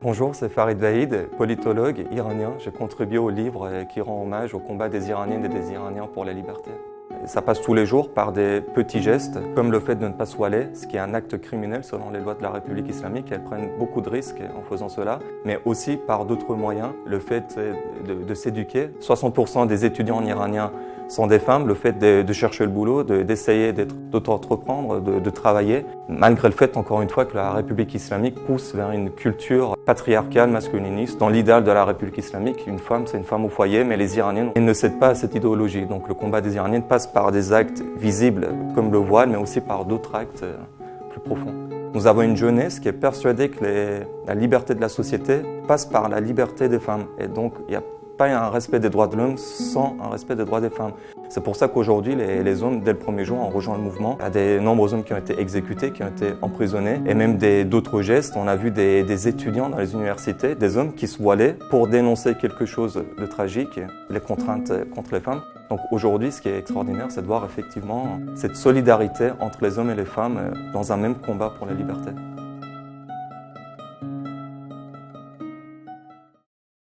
Bonjour, c'est Farid Vahid, politologue iranien. J'ai contribué au livre qui rend hommage au combat des Iraniennes et des Iraniens pour la liberté. Ça passe tous les jours par des petits gestes, comme le fait de ne pas se voiler, ce qui est un acte criminel selon les lois de la République islamique. Elles prennent beaucoup de risques en faisant cela, mais aussi par d'autres moyens. Le fait de s'éduquer. 60% des étudiants iraniens sont des femmes. Le fait de chercher le boulot, d'essayer d'auto-entreprendre, de travailler, malgré le fait, encore une fois, que la République islamique pousse vers une culture patriarcale, masculiniste. Dans l'idéal de la République islamique, une femme, c'est une femme au foyer, mais les Iraniennes ne cèdent pas à cette idéologie. Donc le combat des Iraniennes passe par des actes visibles comme le voile, mais aussi par d'autres actes plus profonds. Nous avons une jeunesse qui est persuadée que la liberté de la société passe par la liberté des femmes. Et donc, il n'y a pas un respect des droits de l'homme sans un respect des droits des femmes. C'est pour ça qu'aujourd'hui, les hommes, dès le premier jour, ont rejoint le mouvement. Il y a de nombreux hommes qui ont été exécutés, qui ont été emprisonnés, et même d'autres gestes. On a vu des étudiants dans les universités, des hommes qui se voilaient pour dénoncer quelque chose de tragique, les contraintes contre les femmes. Donc aujourd'hui, ce qui est extraordinaire, c'est de voir effectivement cette solidarité entre les hommes et les femmes dans un même combat pour la liberté.